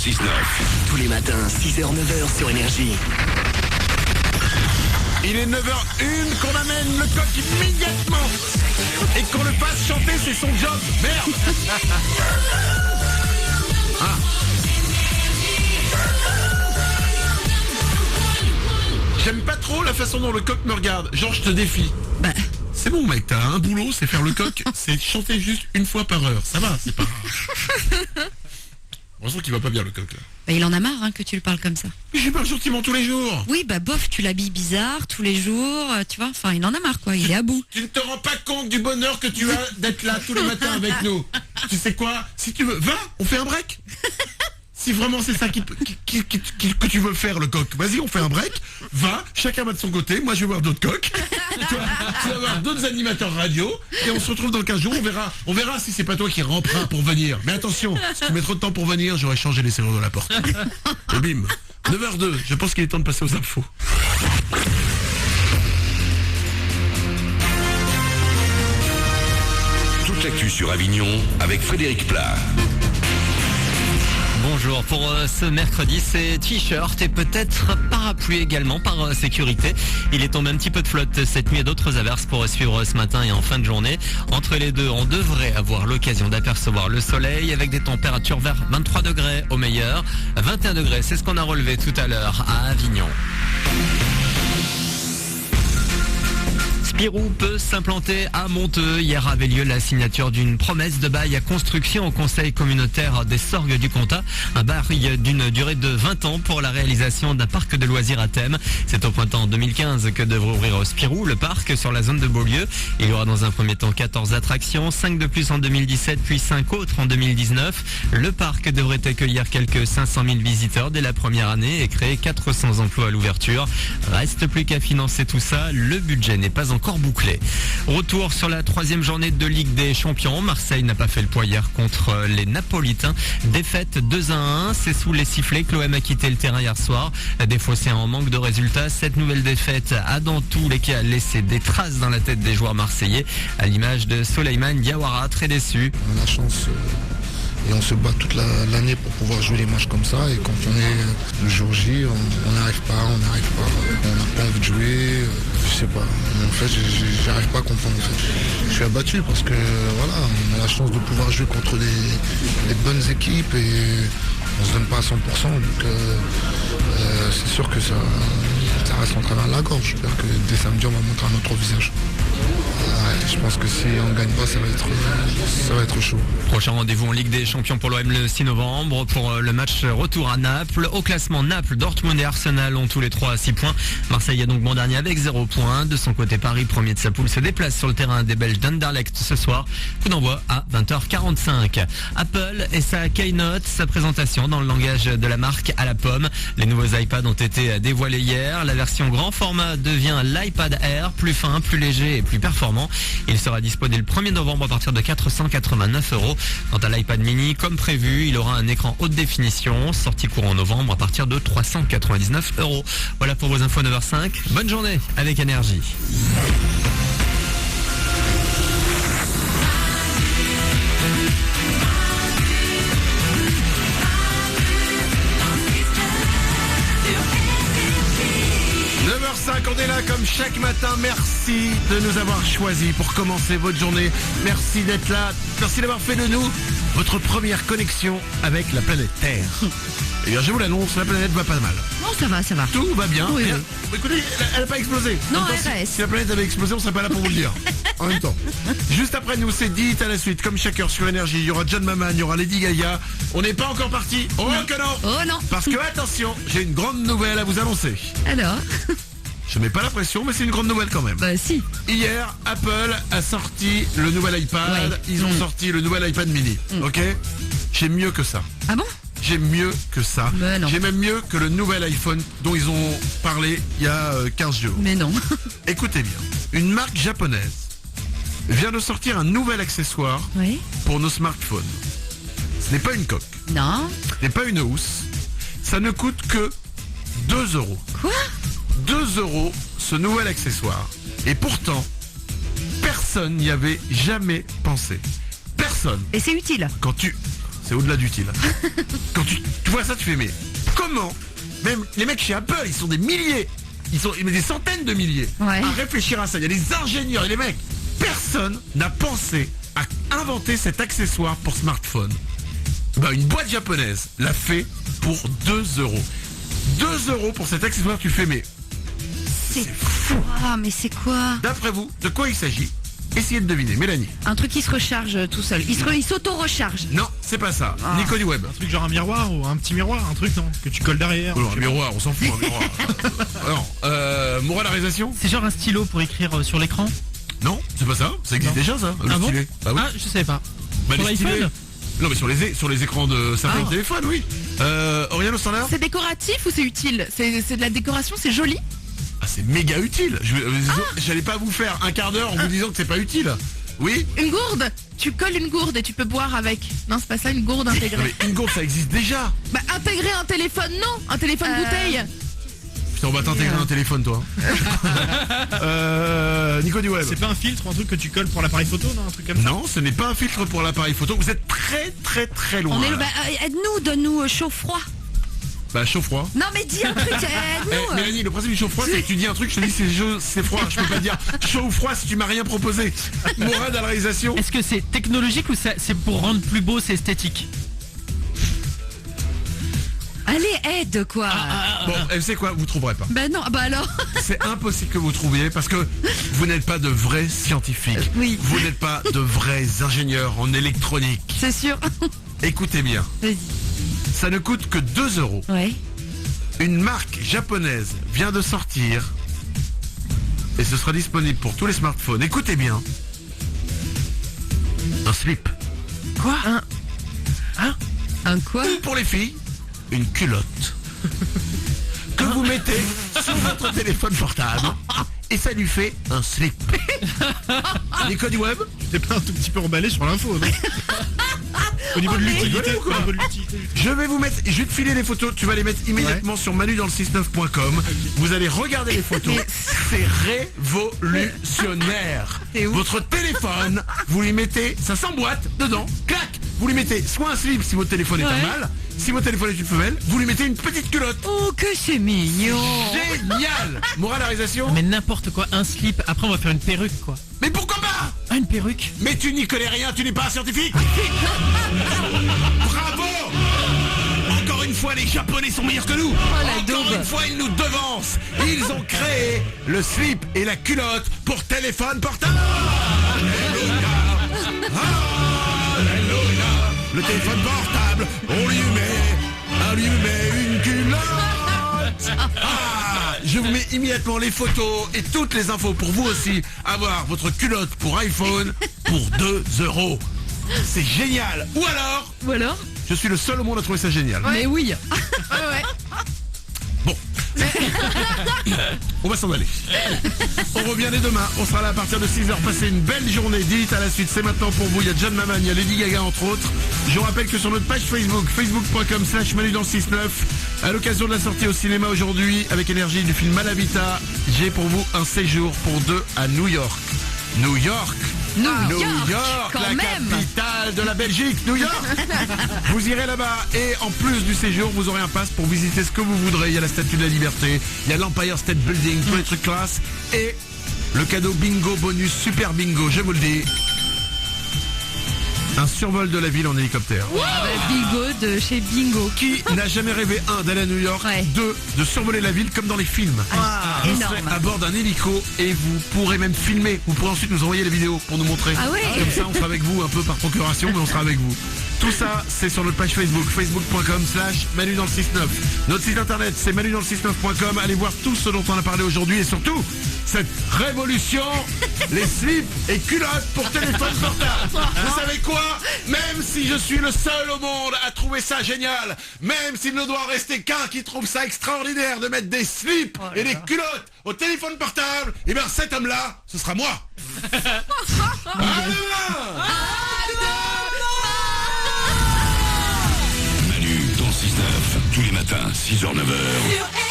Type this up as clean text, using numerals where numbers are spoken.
106.9. Tous les matins, 6h-9h sur Énergie. Il est 9h01 qu'on amène le coq immédiatement et qu'on le fasse chanter, c'est son job. Merde. Ah. J'aime pas trop la façon dont le coq me regarde. Genre, je te défie. Bah, C'est bon, mec, t'as un boulot, c'est faire le coq. C'est chanter juste une fois par heure. Ça va, c'est pas grave. Heureusement qu'il va pas bien, le coq, là. bah, il en a marre que tu le parles comme ça. Mais je parle gentiment tous les jours. Oui, bah bof, tu l'habilles bizarre tous les jours, tu vois. Enfin, il en a marre, quoi. Il est à bout. Tu ne te rends pas compte du bonheur que tu as d'être là tous les matins avec nous. Tu sais quoi? Si tu veux, va, on fait un break. Si vraiment c'est ça que tu veux faire, le coq, vas-y, on fait un break. Va, chacun va de son côté. Moi, je vais voir d'autres coqs. Tu vas voir d'autres animateurs radio. Et on se retrouve dans 15 jours. On verra si c'est pas toi qui ramperas pour venir. Mais attention, si tu mets trop de temps pour venir, j'aurais changé les serrures de la porte. Et bim. 9h02, je pense qu'il est temps de passer aux infos. Toute l'actu sur Avignon avec Frédéric Plat. Bonjour, pour ce mercredi, c'est t-shirt et peut-être parapluie également par sécurité. Il est tombé un petit peu de flotte cette nuit et d'autres averses pour suivre ce matin et en fin de journée. Entre les deux, on devrait avoir l'occasion d'apercevoir le soleil avec des températures vers 23 degrés au meilleur. 21 degrés, c'est ce qu'on a relevé tout à l'heure à Avignon. Spirou peut s'implanter à Monteux. Hier avait lieu la signature d'une promesse de bail à construction au conseil communautaire des Sorgues du Comtat. Un bail d'une durée de 20 ans pour la réalisation d'un parc de loisirs à thème. C'est au printemps 2015 que devrait ouvrir Spirou, le parc sur la zone de Beaulieu. Il y aura dans un premier temps 14 attractions, 5 de plus en 2017 puis 5 autres en 2019. Le parc devrait accueillir quelques 500 000 visiteurs dès la première année et créer 400 emplois à l'ouverture. Reste plus qu'à financer tout ça, le budget n'est pas encore bouclé. Retour sur la 3e journée de Ligue des Champions. Marseille n'a pas fait le poids hier contre les Napolitains. Défaite 2-1. C'est sous les sifflets que l'OM a quitté le terrain hier soir. Des Phocéens en manque de résultats. Cette nouvelle défaite a dans tous les cas laissé des traces dans la tête des joueurs marseillais, à l'image de Souleymane Diawara, très déçu. On a la chance et on se bat toute l'année pour pouvoir jouer les matchs comme ça, et quand on est le jour J, on n'arrive pas, on n'a pas envie de jouer, je sais pas. En fait, j'arrive pas à comprendre. En fait. Je suis abattu parce que voilà, on a la chance de pouvoir jouer contre des bonnes équipes et on se donne pas à 100%, donc c'est sûr que ça reste en travers de la gorge. J'espère que dès samedi on va montrer un autre visage. Ouais, je pense que si on ne gagne pas, ça va être chaud. Prochain rendez-vous en Ligue des Champions pour l'OM le 6 novembre pour le match retour à Naples. Au classement, Naples, Dortmund et Arsenal ont tous les 3 à 6 points. Marseille est donc bon dernier avec 0 points. De son côté, Paris, premier de sa poule, se déplace sur le terrain des Belges d'Anderlecht ce soir. Coup d'envoi à 20h45. Apple et sa keynote, sa présentation dans le langage de la marque à la pomme. Les nouveaux iPads ont été dévoilés hier. La version grand format devient l'iPad Air, plus fin, plus léger et plus performant. Il sera dispo dès le 1er novembre à partir de 489 €. Quant à l'iPad mini, comme prévu, il aura un écran haute définition, sorti courant novembre à partir de 399 €. Voilà pour vos infos 9h05. Bonne journée avec Énergie. On est là comme chaque matin. Merci de nous avoir choisis pour commencer votre journée. Merci d'être là. Merci d'avoir fait de nous votre première connexion avec la planète Terre. Et bien, je vous l'annonce, la planète va pas mal. Non, ça va, ça va. Tout va bien. Oui, Bien. oui. Écoutez, elle n'a pas explosé. Non, En même temps, elle reste. si la planète avait explosé, on serait pas là pour vous le dire. En même temps. Juste après nous, c'est dit à la suite, comme chaque heure sur Énergie. Il y aura John Maman, il y aura Lady Gaga. On n'est pas encore parti. Oh Non. que non. Oh non. Parce que attention, j'ai une grande nouvelle à vous annoncer. Alors Je mets pas la pression, mais c'est une grande nouvelle quand même. Bah si. Hier, Apple a sorti le nouvel iPad. Ouais. Ils ont sorti le nouvel iPad mini. Ok. J'ai mieux que ça. Ah bon? J'ai mieux que ça. Mais non. J'ai même mieux que le nouvel iPhone dont ils ont parlé il y a 15 jours. Mais non. Écoutez bien. Une marque japonaise vient de sortir un nouvel accessoire Oui. pour nos smartphones. Ce n'est pas une coque. Non. Ce n'est pas une housse. Ça ne coûte que 2 €. Quoi? 2 € ce nouvel accessoire. Et pourtant, personne n'y avait jamais pensé. Personne. Et c'est utile. Quand tu... c'est au-delà d'utile. Quand tu vois ça, tu fais mais comment? Même les mecs chez Apple, ils sont des milliers, ils sont des centaines de milliers Ouais. à réfléchir à ça. Il y a des ingénieurs et les mecs. Personne n'a pensé à inventer cet accessoire pour smartphone. Bah, une boîte japonaise l'a fait pour 2 euros. 2 euros pour cet accessoire, tu fais mais C'est fou. Ah, mais c'est quoi? d'après vous, de quoi il s'agit? Essayez de deviner, Mélanie. Un truc qui se recharge tout seul. Il s'auto-recharge. Non, c'est pas ça. Ah. Nico du web. Un truc genre un miroir ou un petit miroir, un truc non que tu colles derrière. Oh, un miroir, on s'en fout, un miroir. Alors, Moura, la réalisation? C'est genre un stylo pour écrire sur l'écran. Non, c'est pas ça. Ça existe Non. déjà, ça. Le Ah bon stylet. Bah oui. Ah, je savais pas. Bah, sur les stylets- l'iPhone. Non, mais sur les écrans de certains Ah. téléphones, oui. Oriane au standard? C'est décoratif ou c'est utile? C'est de la décoration, c'est joli. Ah, c'est méga utile. J'allais pas vous faire un quart d'heure en vous disant que c'est pas utile. Oui? Une gourde. Tu colles une gourde et tu peux boire avec. Non, c'est pas ça, une gourde Non, intégrée. mais une gourde, ça existe déjà. Bah intégrer un téléphone, non. Un téléphone bouteille. Putain, on va t'intégrer un téléphone, toi. Nico du web. C'est pas un filtre ou un truc que tu colles pour l'appareil photo, non? Un truc comme ça. Non, ce n'est pas un filtre pour l'appareil photo. Vous êtes très très très loin. On est, là. bah, aide-nous, donne-nous chaud-froid. Bah, chaud-froid. Non, mais dis un truc, Eh, aide-nous. Mélanie, le principe du chaud-froid, c'est que tu dis un truc, je te dis c'est froid. Je peux pas dire chaud ou froid si tu m'as rien proposé. Mourad à la réalisation. Est-ce que c'est technologique ou c'est pour rendre plus beau, c'est esthétique? Allez, aide, quoi. Bon, elle sait quoi, vous trouverez pas. Bah non, bah alors. C'est impossible que vous trouviez parce que vous n'êtes pas de vrais scientifiques. Oui. Vous n'êtes pas de vrais ingénieurs en électronique. C'est sûr. Écoutez bien, Vas-y. ça ne coûte que 2 euros. Ouais. Une marque japonaise vient de sortir et ce sera disponible pour tous les smartphones. Écoutez bien. Un slip. Quoi? Un quoi? Ou pour les filles, une culotte. Que vous mettez sur votre téléphone portable et ça lui fait un slip. Les codes web. T'es pas un tout petit peu emballé sur l'info, non? Au niveau de l'utilité, rigolez ou quoi au niveau de l'utilité. Je vais te filer les photos, tu vas les mettre immédiatement sur manudansle69.com. Vous allez regarder les photos. C'est révolutionnaire. C'est ouf. Votre téléphone, vous lui mettez, ça s'emboîte dedans, clac. Vous lui mettez soit un slip si votre téléphone est Ouais. un mâle, si votre téléphone est une femelle, vous lui mettez une petite culotte. Oh, que c'est mignon. Génial. Morale à réalisation. Mais n'importe quoi, un slip, après on va faire une perruque quoi. Mais pourquoi pas? Ah, une perruque? Mais tu n'y connais rien, tu n'es pas un scientifique. Bravo. Encore une fois, les Japonais sont meilleurs que nous. la Encore daube. une fois, ils nous devancent. Ils ont créé le slip et la culotte pour téléphone portable. Alléluia. Alléluia. Le téléphone portable, on lui met une culotte. Ah, je vous mets immédiatement les photos et toutes les infos pour vous aussi avoir votre culotte pour iPhone pour 2 euros. C'est génial. Ou alors, je suis le seul au monde à trouver ça génial. Mais oui. Ouais. Bon. On va s'en aller. On revient dès demain. On sera là à partir de 6h. Passez une belle journée. Dites à la suite. C'est maintenant pour vous. Il y a John Maman, il y a Lady Gaga entre autres. Je vous rappelle que sur notre page Facebook, facebook.com/manudansle69, à l'occasion de la sortie au cinéma aujourd'hui avec énergie du film Malavita, j'ai pour vous un séjour pour 2 à New York. New York, quand la même. capitale de la Belgique, New York. Vous irez là-bas et en plus du séjour, vous aurez un pass pour visiter ce que vous voudrez. Il y a la Statue de la Liberté, il y a l'Empire State Building, tous les trucs classe et le cadeau bingo bonus super bingo, je vous le dis. Un survol de la ville en hélicoptère. Bingo de chez Bingo. Qui n'a jamais rêvé, un, d'aller à New York, Ouais. deux, de survoler la ville comme dans les films. Vous serez Énorme. à bord d'un hélico et vous pourrez même filmer. Vous pourrez ensuite nous envoyer les vidéos pour nous montrer. Ah ouais. Comme ça, on sera avec vous un peu par procuration, mais on sera avec vous. Tout ça, c'est sur notre page Facebook, facebook.com/manudansle69. Notre site internet, c'est manudansle69.com. Allez voir tout ce dont on a parlé aujourd'hui et surtout, cette révolution, les slips et culottes pour téléphone portable. Vous savez quoi? Même si je suis le seul au monde à trouver ça génial, même s'il ne doit rester qu'un qui trouve ça extraordinaire de mettre des slips et des culottes au téléphone portable, et bien cet homme-là, ce sera moi. À demain. Manu dans le 6-9, tous les matins, 6h-9h.